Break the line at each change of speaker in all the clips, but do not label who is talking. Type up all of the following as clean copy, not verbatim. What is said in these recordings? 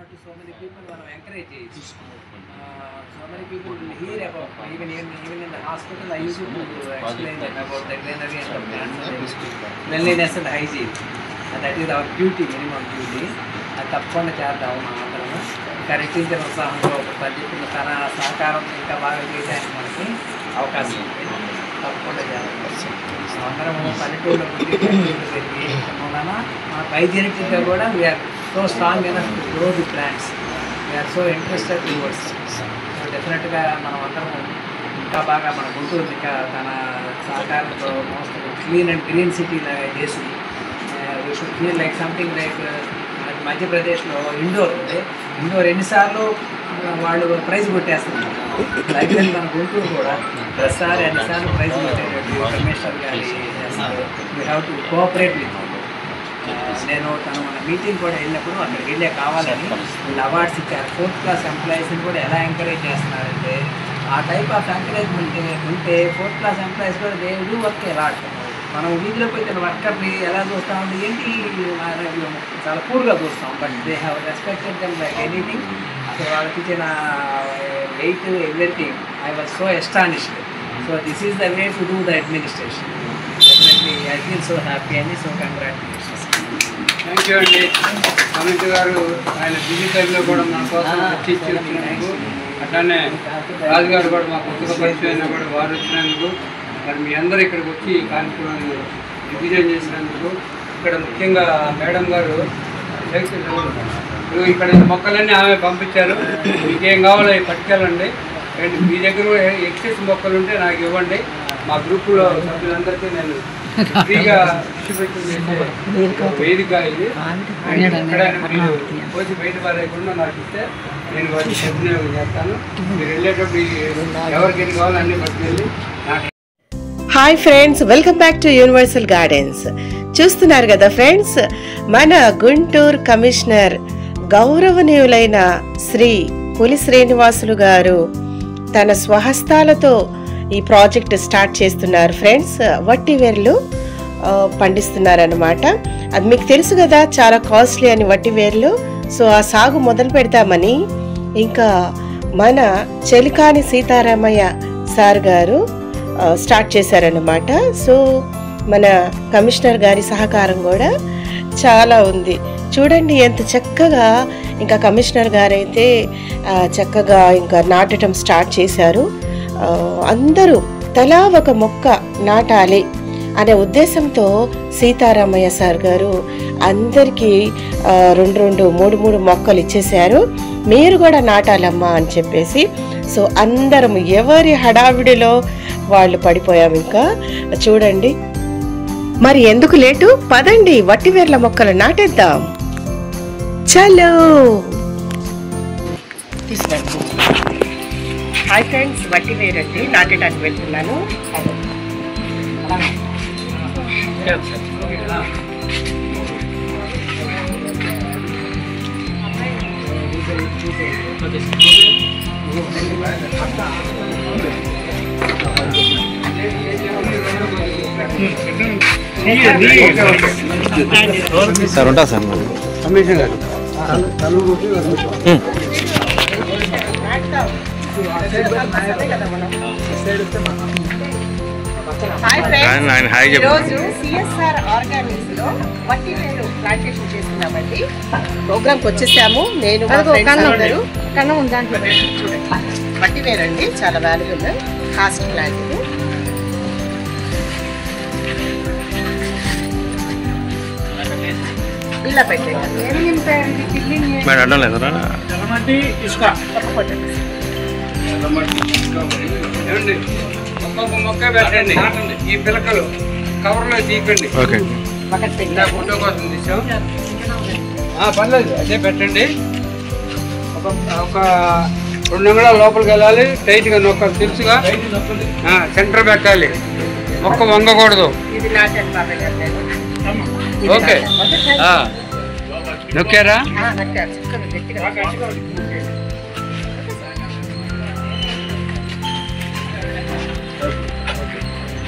to so many people మనం encourage చేయొచ్చు. So many people will hear about, even in the hospital I used to explain them about the greenery and the plants and cleanliness and hygiene. And that is our duty, minimum duty. అది తప్పకుండా చేద్దాము మనందరము. ఇంకా రెట్టించిన ఉత్సాహంలో ఒక 10 తన సహకారం ఇంకా బాగా చేయడానికి మనకి అవకాశం ఉంది. తప్పకుండా చేద్దాం. అందరము పల్లెటూరులో పెరిగి మన హైజీనిక్గా కూడా we're so strong enough to grow the plants. We're so interested towards. So డెఫినెట్గా మనం అందరం ఇంకా బాగా మన గుంటూరు ఇంకా తన సహకారంతో most clean and green city లాగా చేసి we should feel like something like మధ్యప్రదేశ్లో ఇండోర్ ఉంది. ఇండోర్ ఎన్నిసార్లు వాళ్ళు ప్రైజ్ కొట్టేస్తున్నారు. లైక్ మన గుంటూరు కూడా ప్రతిసారి అన్నిసార్లు ప్రైజ్ కొట్టేటట్టు కమిషనర్ గారి చేస్తారు. We have to cooperate with. నేను తను మన మీటింగ్ కూడా వెళ్ళినప్పుడు అక్కడికి వెళ్ళే కావాలని వీళ్ళు అవార్డ్స్ ఇచ్చారు. 4th క్లాస్ ఎంప్లాయీస్ని కూడా ఎలా ఎంకరేజ్ చేస్తున్నారంటే ఆ టైప్ ఆఫ్ ఎంకరేజ్మెంట్ ఉంటే 4th క్లాస్ ఎంప్లాయీస్ కూడా దే డూ వర్క్ ఎలా మనం వీధిలో పోయిన వర్కర్ని ఎలా చూస్తామంటే ఏంటి చాలా పూర్గా చూస్తాం. But they have respected them like anything. అసలు వాళ్ళకి ఇచ్చిన weight everything I was so astonished. So this is the way to do the administration. Definitely I feel so happy అండి. So congratulations.
థ్యాంక్ యూ అండి. అమిత్ గారు ఆయన busy టైంలో కూడా మన కోసం వచ్చినందుకు, అట్లానే రాజుగారు కూడా మా కొత్తగా పరిచయం కూడా వారు వచ్చినందుకు, మరి మీ అందరూ ఇక్కడికి వచ్చి ఈ కార్యక్రమాన్ని దిగ్విజయం చేసినందుకు, ఇక్కడ ముఖ్యంగా మేడం గారు ఇక్కడ మొక్కలన్నీ ఆమె పంపించారు. మీకేం కావాలో పట్టుకెళ్ళండి. అండ్ మీ దగ్గర ఎక్సెస్ మొక్కలు ఉంటే నాకు ఇవ్వండి. మా గ్రూపులో సభ్యులందరికీ నేను ఫ్రీగా వేదిక ఇది. ఇక్కడ మీరు పోసి బయట పారేయకుండా నాకు ఇస్తే నేను వాటిని సద్వినియోగం చేస్తాను. మీరు వెళ్ళేటప్పుడు ఎవరికి ఎన్ని కావాలో అన్నీ పట్టుకెళ్ళి నాకు.
Hi friends, welcome back to universal gardens. చూస్తున్నారు కదా ఫ్రెండ్స్, మన గుంటూరు కమిషనర్ గౌరవనీయులైన శ్రీ పులి శ్రీనివాసులు గారు తన స్వహస్తాలతో ఈ ప్రాజెక్ట్ స్టార్ట్ చేస్తున్నారు ఫ్రెండ్స్. వట్టివేర్లు పండిస్తున్నారన్నమాట. అది మీకు తెలుసు కదా, చాలా కాస్ట్లీ అని వట్టివేర్లు. సో ఆ సాగు మొదలు పెడతామని ఇంకా మన చెలికాని సీతారామయ్య సార్ గారు స్టార్ట్ చేశారన్నమాట. సో మన కమిషనర్ గారి సహకారం కూడా చాలా ఉంది. చూడండి ఎంత చక్కగా ఇంకా కమిషనర్ గారైతే చక్కగా ఇంకా నాటడం స్టార్ట్ చేశారు. అందరూ తలా ఒక మొక్క నాటాలి అనే ఉద్దేశంతో సీతారామయ్య సార్ గారు అందరికీ 2-3 మొక్కలు ఇచ్చేశారు. మీరు కూడా నాటాలమ్మా అని చెప్పేసి. సో అందరం ఎవరి హడావిడిలో వాళ్ళు పడిపోయాం. ఇంకా చూడండి, మరి ఎందుకు లేటు, పదండి వట్టివేర్ల మొక్కలు నాటేద్దాం. చలో. హాయ్ ఫ్రెండ్స్, వట్టివేరండి నాటడానికి వెళ్తున్నాను.
సార్ ఉంటా సార్
కమిషన్ గారు
ఈరోజు సిఎస్ఆర్ ఆర్గానిక్స్ లో వట్టివేరు ప్లాంటేషన్ చేస్తున్నామండి. ప్రోగ్రామ్కి వచ్చేసాము. నేను వట్టివేరు అండి, చాలా వాల్యుబుల్ కాస్ట్ ప్లాంట్ ఇది. ఇలా పెట్టండి.
ఒక్కొక్క మొక్క పెట్టండి. ఈ పిలకలు కవర్లో తీకండి. ఫోటో కోసం తీసాం. పర్లేదు, అదే పెట్టండి. ఒక 2 అంగుళాల లోపలికి వెళ్ళాలి. టైట్గా నొక్కాలి, తెలుసుగా. సెంటర్ పెట్టాలి, మొక్క వంగకూడదు. ఓకే, నొక్కారా?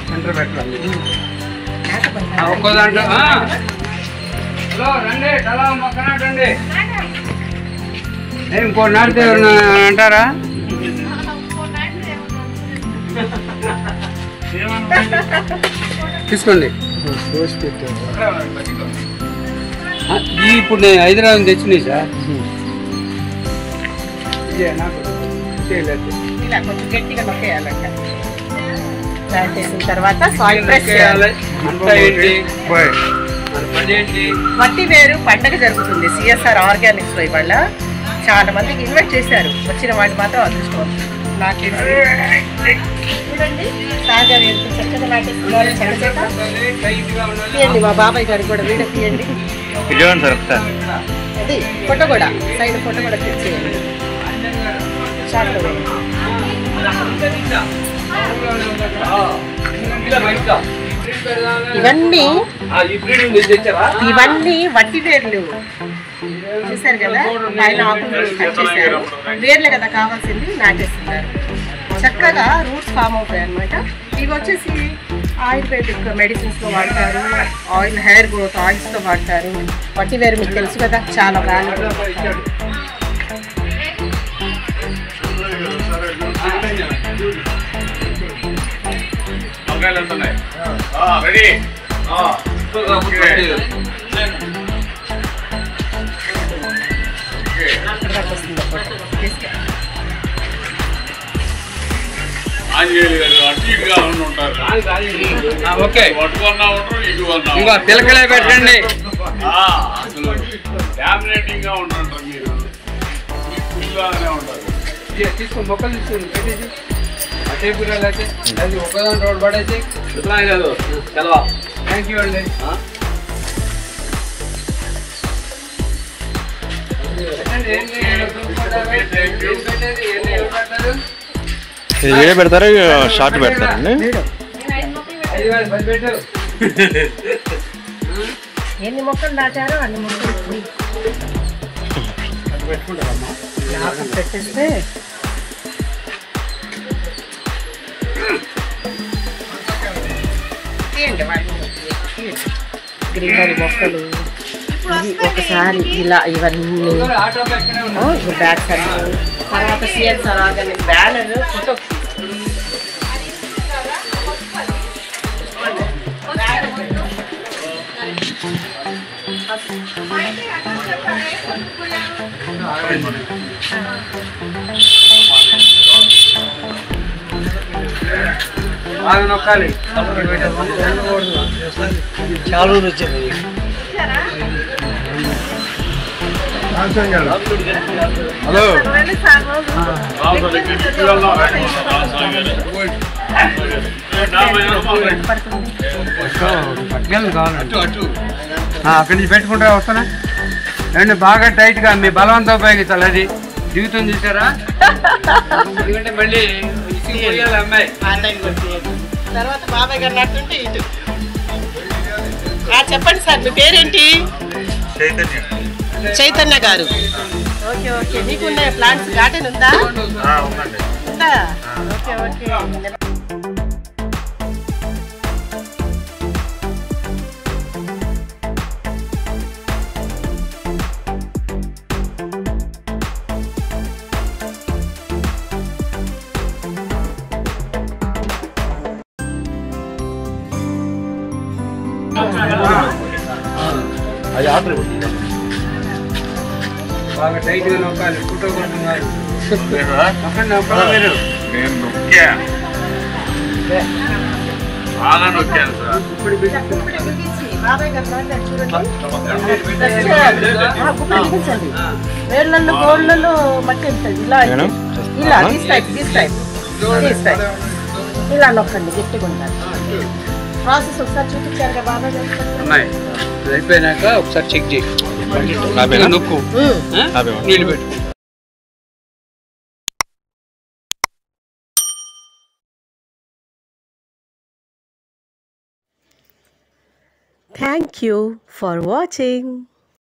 సెంటర్ పెట్టాలి. ఒక్కో దాంట్లో హలో రండి, తలా మొక్క నాటండి. ఇంకో నాటితే ఎవరన్నా అంటారా? తీసుకోండి. ఇప్పుడు నేను హైదరాబాద్ తెచ్చినాయి సార్.
ఇలా కొంచెం గట్టిగా నొక్కేయాలంట. ప్లాంట్ చేసిన తర్వాత సాయిల్ ప్రెస్ చేయాలి. వట్టి వేరు పండగ జరుగుతుంది సిఎస్ఆర్ ఆర్గానిక్స్ లో. ఇవాళ చాలా మందికి ఇన్వైట్ చేశారు, వచ్చిన వాళ్ళు మాత్రం అదృష్టం. నాకు చూడండి సాగర్ ఎంత చక్కగా నాటేస్తున్నారు. తీయండి, మా బాబాయ్ గారికి కూడా వీడియో తీయండి. అది ఫోటో కూడా, సైడ్ ఫోటో కూడా తెచ్చేయండి. ఇవన్నీ వట్టి వేర్లు చూసారు కదా, పైన ఆకులు కట్ చేశారు. వేర్లే కదా కావాల్సింది, నాటేస్తున్నారు. చక్కగా రూట్స్ ఫామ్ అవుతాయి అన్నమాట. ఇవి వచ్చేసి ఆయుర్వేదిక్ మెడిసిన్స్లో వాడతారు, ఆయిల్ హెయిర్ గ్రోత్ ఆయిల్స్తో వాడతారు. వట్టి వేరు మీకు తెలుసు కదా, చాలా వాల్యుబుల్.
ఇంకా పిలకలే పెట్టండి. తీసుకో మొక్కలు తీసుకోండి, పెట్టేసి అటే పిల్లలు అయితే అది ఒకదాని రోడ్ పడేసి. థ్యాంక్ యూ అండి.
వీడియో పెడతారా షార్ట్ పెడతారండి?
ఎన్ని మొక్కలు దాటారో అన్ని మొక్కలు పెట్టేస్తే గ్రీనరీ మొక్కలు ఒకసారి ఇలా ఇవన్నీ బ్యాగ్స్ అన్ని. తర్వాత సిఎస్ఆర్ ఆర్గానిక్ బ్యానర్ ఫోటో
బాగా నొక్కాలి.
చాలా వచ్చింది.
హలో
అక్కడి నుంచి పెట్టుకుంటా వస్తానా ఏమంటే బాగా టైట్గా మీ బలవంతం ఉపయోగించాలి. అది జీవితం చూసారా? ఎందుకంటే మళ్ళీ అమ్మాయి
తర్వాత బాబాయ్ గారు నట్టుంటే ఇటు. చెప్పండి సార్, మీ పేరేంటి? చైతన్య గారు. Okay okay. మీకు ఉన్నాయి ప్లాంట్స్? గార్డెన్ ఉందా? ఉందా? Okay okay.
అది ఆర్డర్
బాగా టైట్గా నొక్కాలి. ఫోటో కొట్టున్నారు. మీరు
నేను నొక్కా, బాగా నొక్కాను సార్.
వేళ్ళల్లో గోళ్ళలో మట్టి ఉంటుంది. ఇలా ఇలా ఇలా నొక్కండి, గట్టిగా ఉండాలి. ప్రాసెస్ ఒకసారి చూపించారు కదా బాబాయ్ గారు.
ఉన్నాయి. అయిపోయినాక ఒకసారి చెక్ చేయి. నొక్కు, నీళ్ళు పెట్టు.
Thank you for watching.